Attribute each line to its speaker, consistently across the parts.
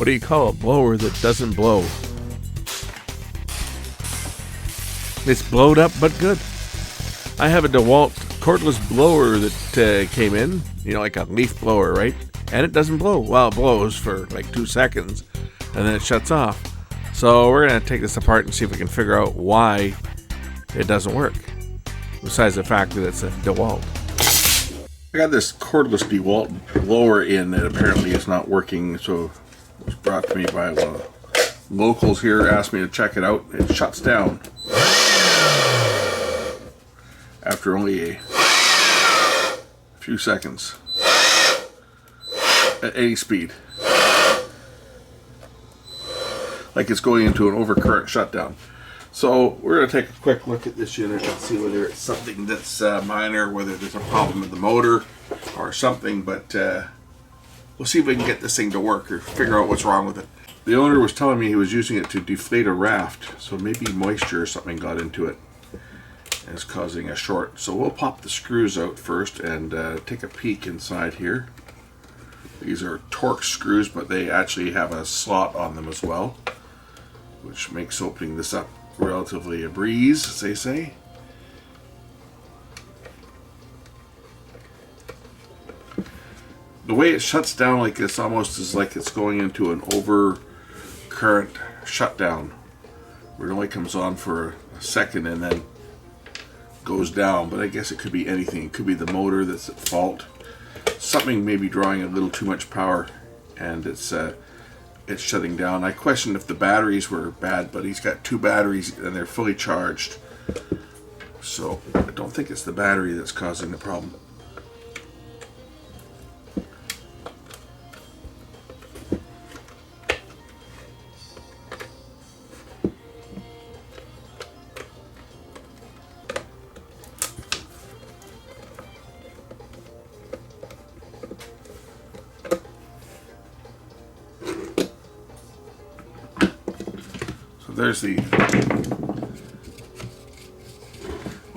Speaker 1: What do you call a blower that doesn't blow? It's blowed up but good. I have a DeWALT cordless blower that came in, you know, like a leaf blower, right? And it doesn't blow. Well, it blows for like 2 seconds and then it shuts off. So we're going to take this apart and see if we can figure out why it doesn't work, besides the fact that it's a DeWALT. I got this cordless DeWALT blower in that apparently is not working, so it was brought to me by one of the locals here, asked me to check it out. It shuts down after only a few seconds at any speed, like it's going into an overcurrent shutdown. So we're going to take a quick look at this unit and see whether it's something that's minor, whether there's a problem with the motor or something, but we'll see if we can get this thing to work or figure out what's wrong with it. The owner was telling me he was using it to deflate a raft, so maybe moisture or something got into it and is causing a short. So we'll pop the screws out first and take a peek inside here. These are Torx screws, but they actually have a slot on them as well, which makes opening this up relatively a breeze, as they say. The way it shuts down like this almost is like it's going into an overcurrent shutdown, where it only comes on for a second and then goes down. But I guess it could be anything. It could be the motor that's at fault. Something may be drawing a little too much power and it's shutting down. I questioned if the batteries were bad, but he's got 2 batteries and they're fully charged, so I don't think it's the battery that's causing the problem. There's the, I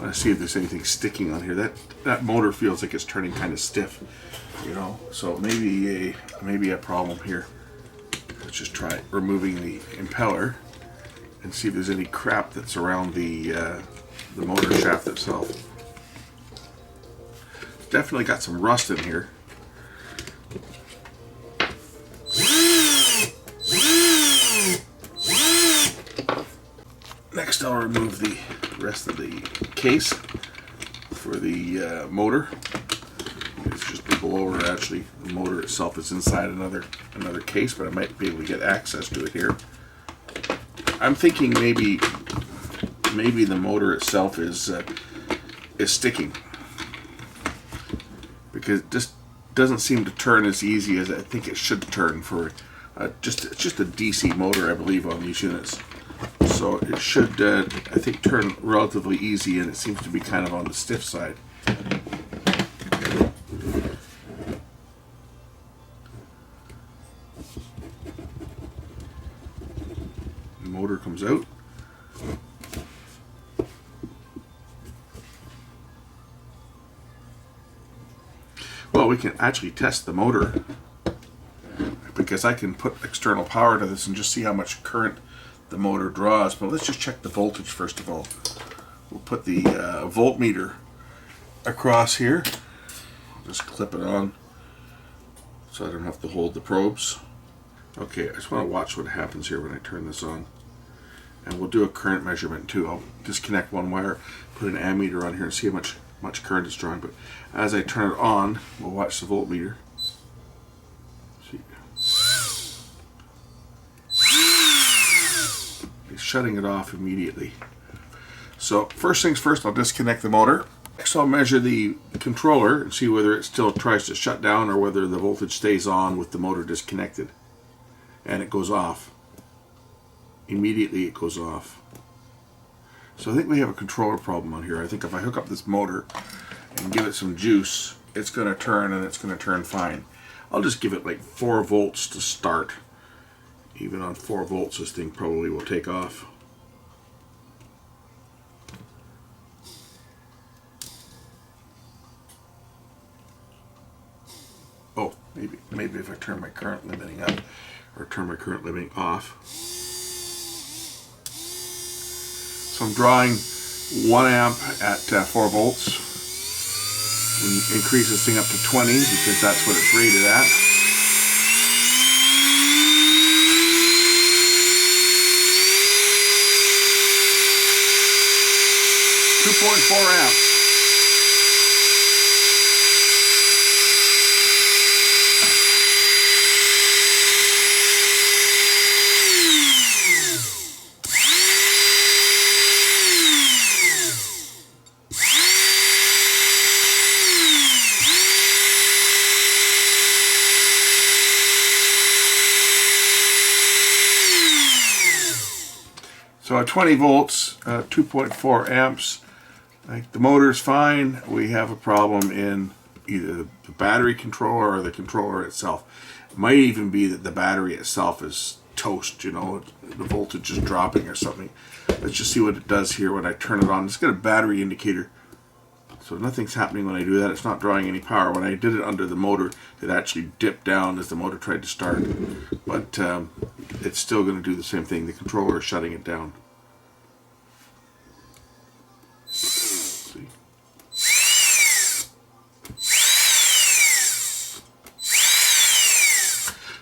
Speaker 1: want to see if there's anything sticking on here. That motor feels like it's turning kind of stiff, you know, so maybe a problem here. Let's just try removing the impeller and see if there's any crap that's around the motor shaft itself. Definitely got some rust in here. Next, I'll remove the rest of the case for the motor. It's just the blower. Actually, the motor itself is inside another case, but I might be able to get access to it here. I'm thinking maybe the motor itself is sticking, because it just doesn't seem to turn as easy as I think it should turn for it's just a DC motor, I believe, on these units. So it should, I think, turn relatively easy, and it seems to be kind of on the stiff side. The motor comes out. Well, we can actually test the motor, because I can put external power to this and just see how much current the motor draws. But let's just check the voltage first of all. We'll put the voltmeter across here. Just clip it on so I don't have to hold the probes. Okay, I just want to watch what happens here when I turn this on. And we'll do a current measurement too. I'll disconnect one wire, put an ammeter on here and see how much current it's drawing. But as I turn it on, we'll watch the voltmeter. It's shutting it off immediately. So first things first, I'll disconnect the motor. Next, I'll measure the controller and see whether it still tries to shut down or whether the voltage stays on with the motor disconnected. And it goes off. Immediately it goes off. So I think we have a controller problem on here. I think if I hook up this motor and give it some juice, it's going to turn, and it's going to turn fine. I'll just give it like 4 volts to start. Even on 4 volts, this thing probably will take off. Oh, maybe if I turn my current limiting up. or turn my current limiting off. So I'm drawing 1 amp at 4 volts. We increase this thing up to 20 because that's what it's rated at. .4 amps. So at 20 volts, 2.4 amps, like the motor's fine. We have a problem in either the battery controller or the controller itself. It might even be that the battery itself is toast, you know, the voltage is dropping or something. Let's just see what it does here when I turn it on. It's got a battery indicator. So nothing's happening when I do that. It's not drawing any power. When I did it under the motor, it actually dipped down as the motor tried to start. But it's still going to do the same thing. The controller is shutting it down. See.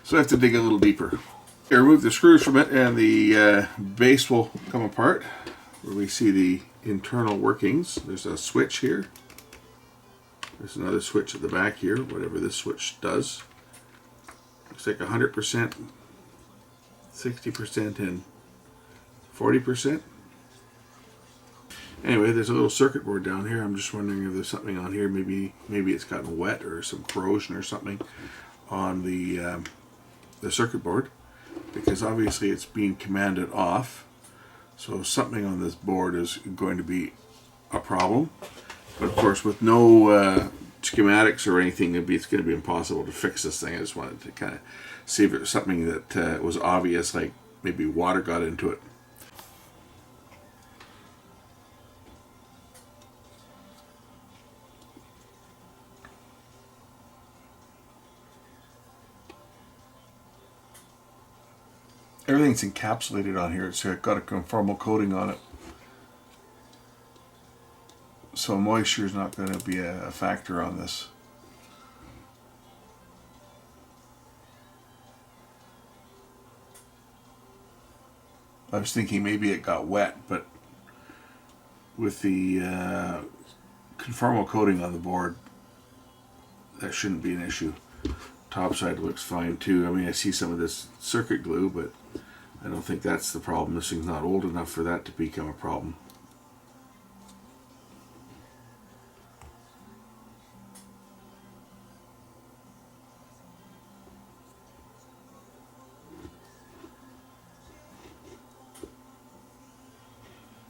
Speaker 1: So I have to dig a little deeper. I remove the screws from it and the base will come apart where we see the internal workings. There's a switch here. There's another switch at the back here, whatever this switch does. Looks like 100%, 60% and 40%. Anyway, there's a little circuit board down here. I'm just wondering if there's something on here. Maybe it's gotten wet or some corrosion or something on the circuit board, because obviously it's being commanded off. So something on this board is going to be a problem. But of course, with no schematics or anything, it's going to be impossible to fix this thing. I just wanted to kind of see if it was something that was obvious, like maybe water got into it. Everything's encapsulated on here. It's got a conformal coating on it. So moisture is not going to be a factor on this. I was thinking maybe it got wet, but with the conformal coating on the board, that shouldn't be an issue. Top side looks fine too. I mean, I see some of this circuit glue, but I don't think that's the problem. This thing's not old enough for that to become a problem.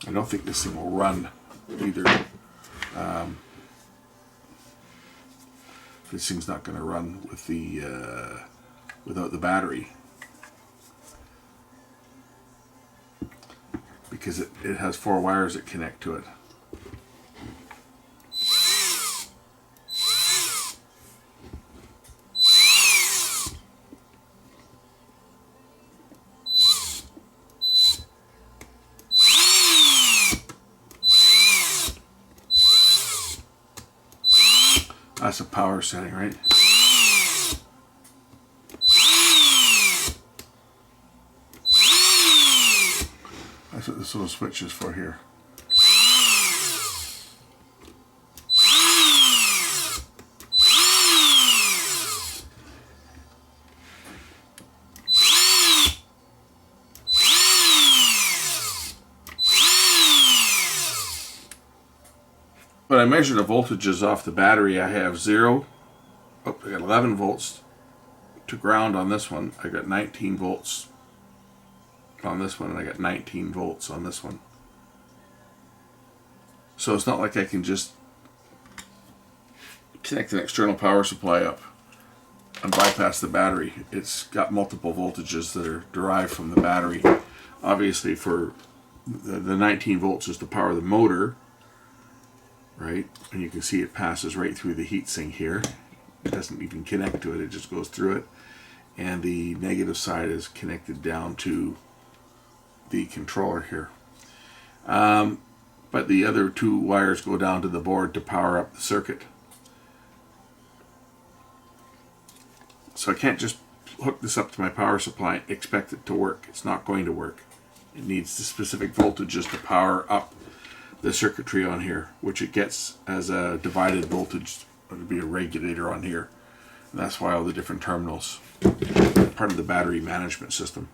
Speaker 1: I don't think this thing will run either. This thing's not going to run with the without the battery, because it has 4 wires that connect to it. That's a power setting, right? That's what this little switch is for here. When I measure the voltages off the battery, I have 0. Oh, I got 11 volts to ground on this one. I got 19 volts on this one, and I got 19 volts on this one. So it's not like I can just connect an external power supply up and bypass the battery. It's got multiple voltages that are derived from the battery. Obviously, for the 19 volts is to power the motor, right? And you can see it passes right through the heatsink here. It doesn't even connect to it, it just goes through it. and the negative side is connected down to the controller here. But the other two wires go down to the board to power up the circuit. So I can't just hook this up to my power supply and expect it to work. It's not going to work. It needs the specific voltages to power up the circuitry on here, which it gets as a divided voltage. It would be a regulator on here. And that's why all the different terminals are part of the battery management system.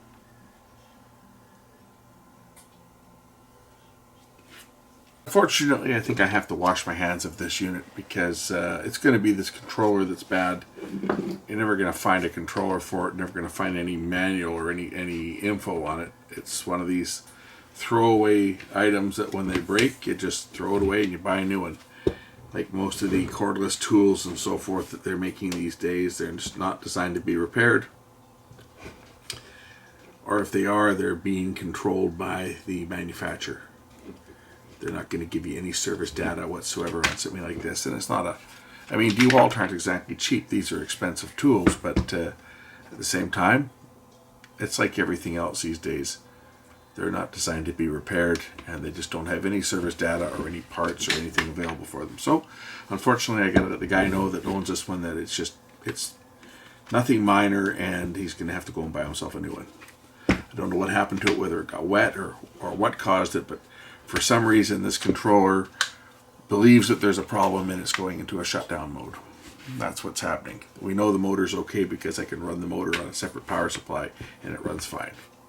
Speaker 1: Unfortunately, I think I have to wash my hands of this unit because it's going to be this controller that's bad. You're never going to find a controller for it, never going to find any manual or any info on it. It's one of these throwaway items that when they break, you just throw it away and you buy a new one. Like most of the cordless tools and so forth that they're making these days, they're just not designed to be repaired. Or if they are, they're being controlled by the manufacturer. They're not going to give you any service data whatsoever on something like this. And it's not a... I mean, DeWALT aren't exactly cheap. These are expensive tools. But at the same time, it's like everything else these days. They're not designed to be repaired. And they just don't have any service data or any parts or anything available for them. So, unfortunately, I got to let the guy know that owns this one that it's nothing minor. And he's going to have to go and buy himself a new one. I don't know what happened to it, whether it got wet or what caused it. But for some reason, this controller believes that there's a problem and it's going into a shutdown mode. That's what's happening. We know the motor's okay because I can run the motor on a separate power supply and it runs fine.